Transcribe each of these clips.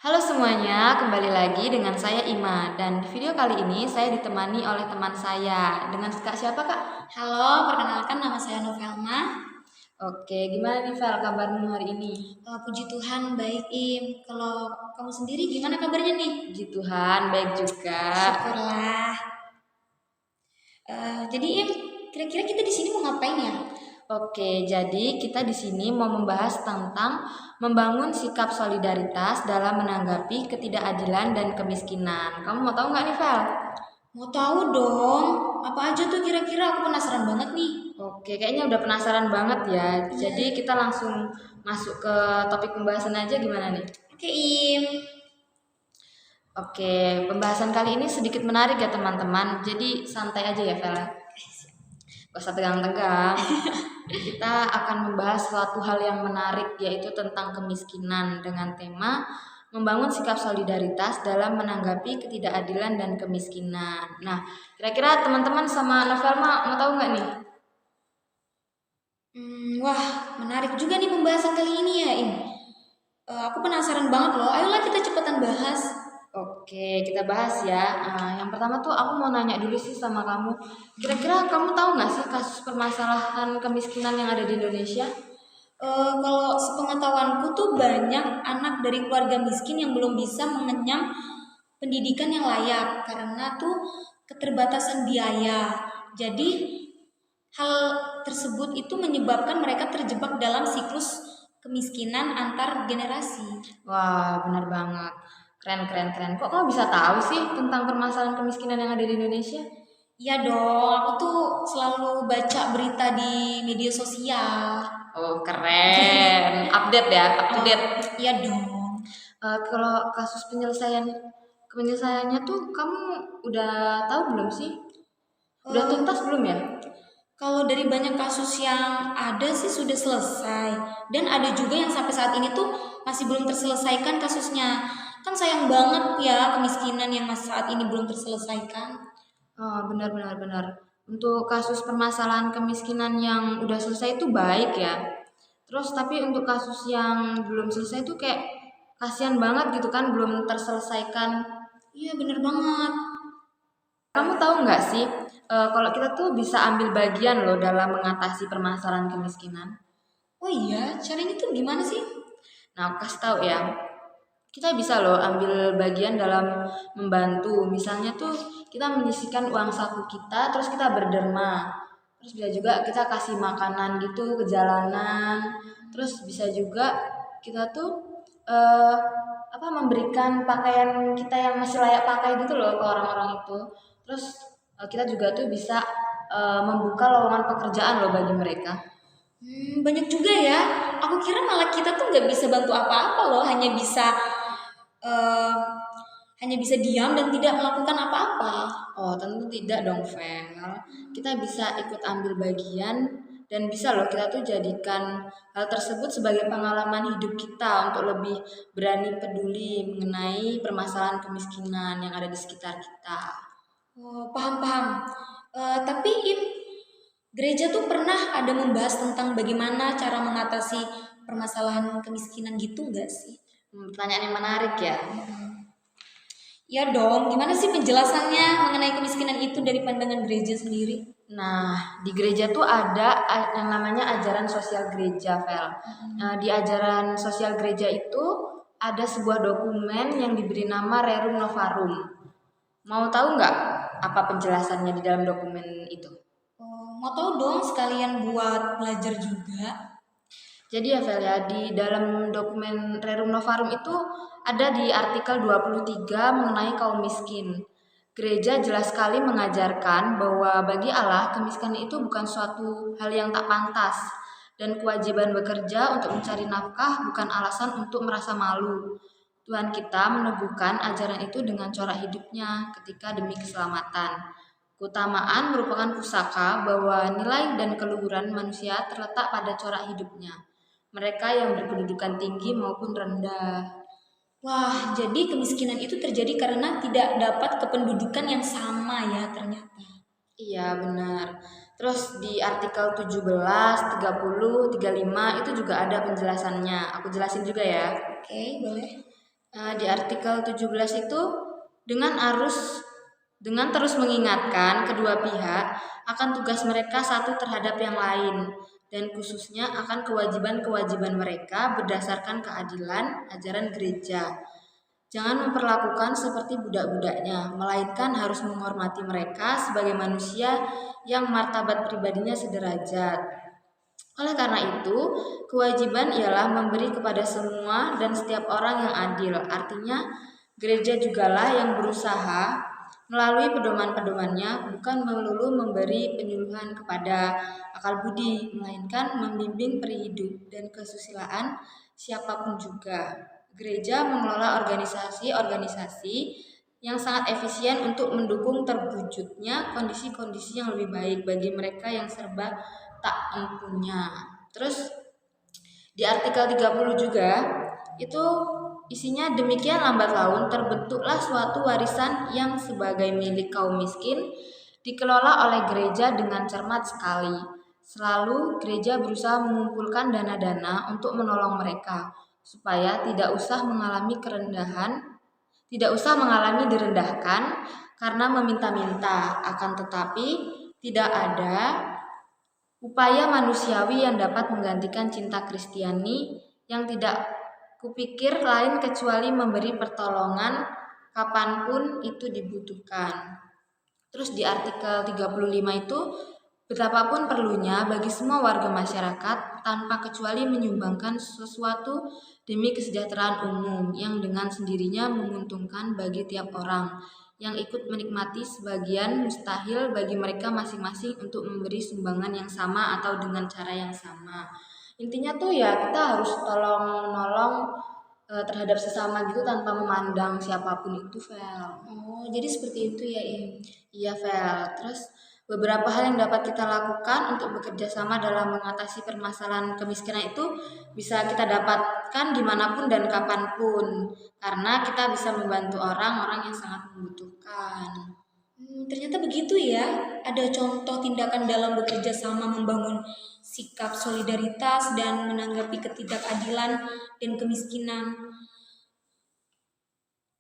Halo semuanya, kembali lagi dengan saya Ima dan di video kali ini saya ditemani oleh teman saya. Dengan Kak siapa Kak? Halo, perkenalkan nama saya Novelma. Oke, gimana nih Vel kabarmu hari ini? Puji Tuhan baik Im. Kalau kamu sendiri gimana kabarnya nih? Puji Tuhan, baik juga. Syukurlah. Jadi Im, kira-kira kita di sini mau ngapain ya? Oke, jadi kita di sini mau membahas tentang membangun sikap solidaritas dalam menanggapi ketidakadilan dan kemiskinan. Kamu mau tahu nggak nih Vel? Mau tahu dong, apa aja tuh kira-kira? Aku penasaran banget nih. Oke, kayaknya udah penasaran banget ya. Iya. Jadi kita langsung masuk ke topik pembahasan aja gimana nih? Oke Im. Oke, pembahasan kali ini sedikit menarik ya teman-teman. Jadi santai aja ya Vela. Gak usah tegang-tegang. Kita akan membahas suatu hal yang menarik yaitu tentang kemiskinan dengan tema membangun sikap solidaritas dalam menanggapi ketidakadilan dan kemiskinan. Nah, kira-kira teman-teman sama Novelma mau tahu nggak nih? Wah, menarik juga nih pembahasan kali ini ya Im. Aku penasaran banget loh. Ayolah kita cepetan bahas. Oke, kita bahas ya. Yang pertama tuh aku mau nanya dulu sih sama kamu. Kira-kira kamu tahu nggak sih kasus permasalahan kemiskinan yang ada di Indonesia? Kalau sepengetahuanku tuh banyak anak dari keluarga miskin yang belum bisa mengenyam pendidikan yang layak karena tuh keterbatasan biaya. Jadi hal tersebut itu menyebabkan mereka terjebak dalam siklus kemiskinan antar generasi. Wah, benar banget. Keren, keren, keren. Kok kamu bisa tahu sih tentang permasalahan kemiskinan yang ada di Indonesia? Iya dong, aku tuh selalu baca berita di media sosial. Oh, keren. Update ya, up to Oh, date. iya dong. Kalau kasus penyelesaiannya tuh kamu udah tahu belum sih? Udah Eh, tuntas belum ya? Kalau dari banyak kasus yang ada sih sudah selesai dan ada juga yang sampai saat ini tuh masih belum terselesaikan kasusnya. Kan sayang banget ya kemiskinan yang masih saat ini belum terselesaikan. Oh, benar, benar, benar. Untuk kasus permasalahan kemiskinan yang udah selesai itu baik ya. Terus tapi untuk kasus yang belum selesai itu kayak kasihan banget gitu kan, belum terselesaikan. Iya bener banget. Kamu tahu nggak sih, kalau kita tuh bisa ambil bagian loh dalam mengatasi permasalahan kemiskinan. Oh iya, caranya tuh gimana sih? Nah, aku kasih tahu ya. Kita bisa loh ambil bagian dalam membantu. Misalnya tuh kita menyisihkan uang saku kita, terus kita berderma. Terus bisa juga kita kasih makanan gitu ke jalanan. Terus bisa juga kita tuh eh, memberikan pakaian kita yang masih layak pakai gitu loh ke orang-orang itu. Terus kita juga tuh bisa membuka lowongan pekerjaan loh bagi mereka. Banyak juga ya. Aku kira malah kita tuh nggak bisa bantu apa-apa loh, eh, hanya bisa diam dan tidak melakukan apa-apa. Oh, tentu tidak dong, Vel. Kita bisa ikut ambil bagian dan bisa loh kita tuh jadikan hal tersebut sebagai pengalaman hidup kita untuk lebih berani peduli mengenai permasalahan kemiskinan yang ada di sekitar kita. Oh, paham-paham. Tapi Im, gereja tuh pernah ada membahas tentang bagaimana cara mengatasi permasalahan kemiskinan gitu nggak sih? Pertanyaan yang menarik ya. Ya dong, gimana sih penjelasannya mengenai kemiskinan itu dari pandangan gereja sendiri? Nah, di gereja tuh ada yang namanya ajaran sosial gereja, Vel. Nah, di ajaran sosial gereja itu ada sebuah dokumen yang diberi nama Rerum Novarum. Mau tahu nggak apa penjelasannya di dalam dokumen itu? Oh, mau tahu dong sekalian buat belajar juga. Jadi ya Vel ya, di dalam dokumen Rerum Novarum itu ada di artikel 23 mengenai kaum miskin. Gereja jelas sekali mengajarkan bahwa bagi Allah kemiskinan itu bukan suatu hal yang tak pantas dan kewajiban bekerja untuk mencari nafkah bukan alasan untuk merasa malu. Tuhan kita meneguhkan ajaran itu dengan corak hidupnya ketika demi keselamatan. Keutamaan merupakan pusaka bahwa nilai dan keluhuran manusia terletak pada corak hidupnya. Mereka yang berkedudukan tinggi maupun rendah. Wah, jadi kemiskinan itu terjadi karena tidak dapat kependudukan yang sama ya ternyata. Iya benar. Terus di artikel 17, 30, 35 itu juga ada penjelasannya. Aku jelasin juga ya. Oke, boleh. Di artikel 17 itu dengan dengan terus mengingatkan kedua pihak akan tugas mereka satu terhadap yang lain dan khususnya akan kewajiban-kewajiban mereka berdasarkan keadilan ajaran gereja. Jangan memperlakukan seperti budak-budaknya, melainkan harus menghormati mereka sebagai manusia yang martabat pribadinya sederajat. Oleh karena itu, kewajiban ialah memberi kepada semua dan setiap orang yang adil. Artinya, gereja jugalah yang berusaha melalui pedoman-pedomannya bukan melulu memberi penyuluhan kepada akal budi, melainkan membimbing perihidup dan kesusilaan siapapun juga. Gereja mengelola organisasi-organisasi yang sangat efisien untuk mendukung terwujudnya kondisi-kondisi yang lebih baik bagi mereka yang serba tak empunya. Terus di artikel 30 juga itu isinya demikian lambat laun terbentuklah suatu warisan yang sebagai milik kaum miskin dikelola oleh gereja dengan cermat sekali. Selalu gereja berusaha mengumpulkan dana-dana untuk menolong mereka supaya tidak usah mengalami direndahkan karena meminta-minta, akan tetapi tidak ada upaya manusiawi yang dapat menggantikan cinta Kristiani yang tidak kupikir lain kecuali memberi pertolongan kapanpun itu dibutuhkan. Terus di artikel 35 itu betapapun perlunya bagi semua warga masyarakat tanpa kecuali menyumbangkan sesuatu demi kesejahteraan umum yang dengan sendirinya menguntungkan bagi tiap orang yang ikut menikmati sebagian mustahil bagi mereka masing-masing untuk memberi sumbangan yang sama atau dengan cara yang sama. Intinya tuh ya kita harus tolong menolong terhadap sesama gitu tanpa memandang siapapun itu, Vel. Oh, jadi seperti itu ya, Im. Iya, Vel. Terus beberapa hal yang dapat kita lakukan untuk bekerja sama dalam mengatasi permasalahan kemiskinan itu bisa kita dapatkan dimanapun dan kapanpun, karena kita bisa membantu orang-orang yang sangat membutuhkan. Ternyata begitu ya. Ada contoh tindakan dalam bekerja sama membangun sikap solidaritas dan menanggapi ketidakadilan dan kemiskinan.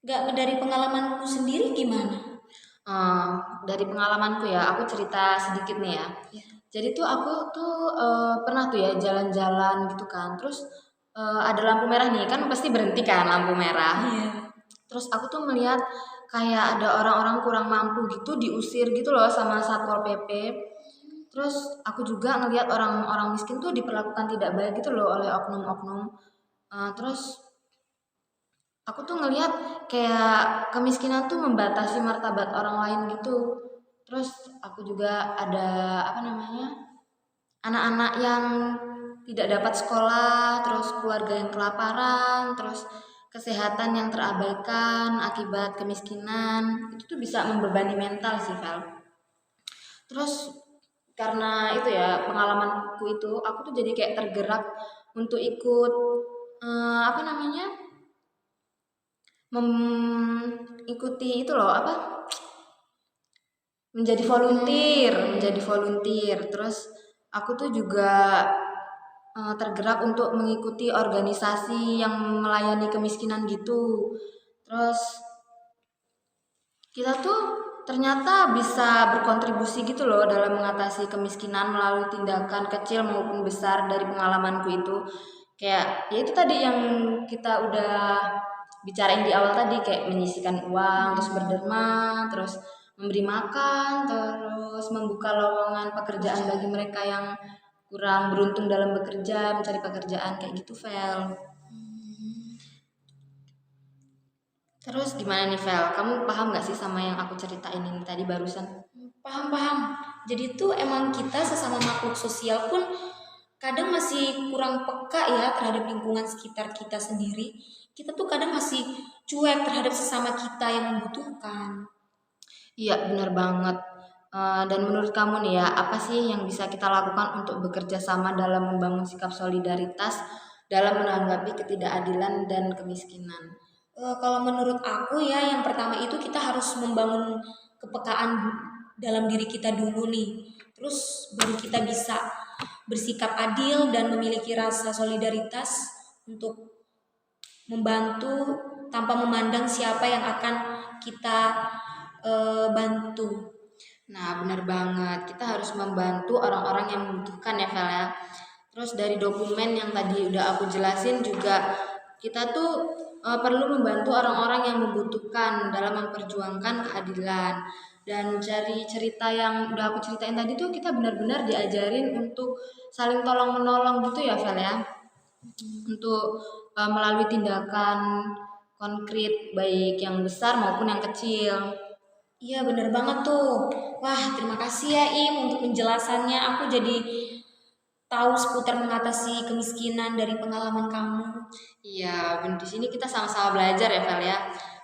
Gak dari pengalamanku sendiri gimana? Dari pengalamanku ya, aku cerita sedikit nih ya. Ya. Jadi tuh aku tuh pernah tuh ya jalan-jalan gitu kan. Terus ada lampu merah nih, kan pasti berhenti kan lampu merah. Iya. Terus aku tuh melihat kayak ada orang-orang kurang mampu gitu diusir gitu loh sama Satpol PP. Terus aku juga ngelihat orang-orang miskin tuh diperlakukan tidak baik gitu loh oleh oknum-oknum. Terus aku tuh ngelihat kayak kemiskinan tuh membatasi martabat orang lain gitu. Terus aku juga ada apa namanya, anak-anak yang tidak dapat sekolah, terus keluarga yang kelaparan, terus kesehatan yang terabaikan akibat kemiskinan. Itu tuh bisa membebani mental sih, Val. Terus karena itu ya pengalamanku itu, aku tuh jadi kayak tergerak untuk ikut apa namanya, mengikuti itu loh apa, menjadi volunteer. Terus aku tuh juga tergerak untuk mengikuti organisasi yang melayani kemiskinan gitu. Terus kita tuh ternyata bisa berkontribusi gitu loh dalam mengatasi kemiskinan melalui tindakan kecil maupun besar. Dari pengalamanku itu kayak ya itu tadi yang kita udah bicarain di awal tadi, kayak menyisihkan uang, terus berderma, terus memberi makan, terus membuka lowongan pekerjaan bagi mereka yang kurang beruntung dalam bekerja, mencari pekerjaan kayak gitu, Vel. Terus gimana nih, Vel? Kamu paham gak sih sama yang aku ceritain ini tadi barusan? Paham. Jadi tuh emang kita sesama makhluk sosial pun kadang masih kurang peka ya terhadap lingkungan sekitar kita sendiri. Kita tuh kadang masih cuek terhadap sesama kita yang membutuhkan. Iya, benar banget. Dan menurut kamu nih ya, apa sih yang bisa kita lakukan untuk bekerja sama dalam membangun sikap solidaritas dalam menanggapi ketidakadilan dan kemiskinan? Kalau menurut aku ya, yang pertama itu kita harus membangun kepekaan dalam diri kita dulu nih. Terus baru kita bisa bersikap adil dan memiliki rasa solidaritas untuk membantu tanpa memandang siapa yang akan kita bantu. Nah, benar banget. Kita harus membantu orang-orang yang membutuhkan ya, Vel ya. Terus dari dokumen yang tadi udah aku jelasin juga, kita tuh perlu membantu orang-orang yang membutuhkan dalam memperjuangkan keadilan. Dan dari cerita yang udah aku ceritain tadi tuh kita benar-benar diajarin untuk saling tolong menolong gitu ya, Vel ya. Untuk melalui tindakan konkret baik yang besar maupun yang kecil. Iya bener banget tuh. Wah terima kasih ya Im untuk penjelasannya. Aku jadi tahu seputar mengatasi kemiskinan dari pengalaman kamu. Iya, di sini kita sama-sama belajar ya, Vel ya.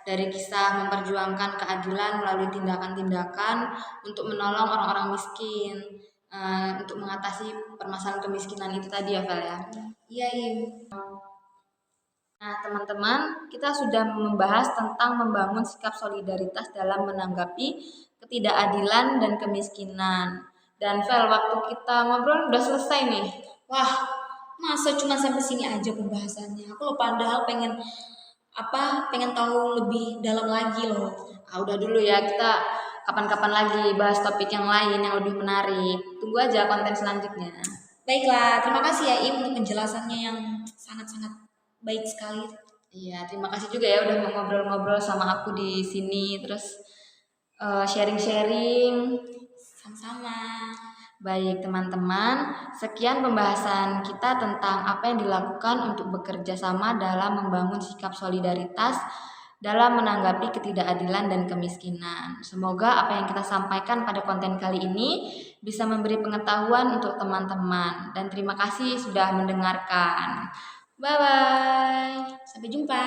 Dari kisah memperjuangkan keadilan melalui tindakan-tindakan untuk menolong orang-orang miskin, untuk mengatasi permasalahan kemiskinan itu tadi ya, Vel ya. Iya Im. Nah, teman-teman, kita sudah membahas tentang membangun sikap solidaritas dalam menanggapi ketidakadilan dan kemiskinan. Dan Vel, waktu kita ngobrol udah selesai nih. Wah masa cuma sampai sini aja pembahasannya. Aku loh padahal pengen tahu lebih dalam lagi loh. Udah dulu ya, kita kapan-kapan lagi bahas topik yang lain yang lebih menarik. Tunggu aja konten selanjutnya. Baiklah, terima kasih ya Im untuk penjelasannya yang sangat-sangat baik sekali. Iya, terima kasih juga ya udah mau ngobrol-ngobrol sama aku di sini, terus sharing-sharing. Sama-sama. Baik teman-teman, sekian pembahasan kita tentang apa yang dilakukan untuk bekerja sama dalam membangun sikap solidaritas dalam menanggapi ketidakadilan dan kemiskinan. Semoga apa yang kita sampaikan pada konten kali ini bisa memberi pengetahuan untuk teman-teman. Dan terima kasih sudah mendengarkan. Bye-bye. Sampai jumpa.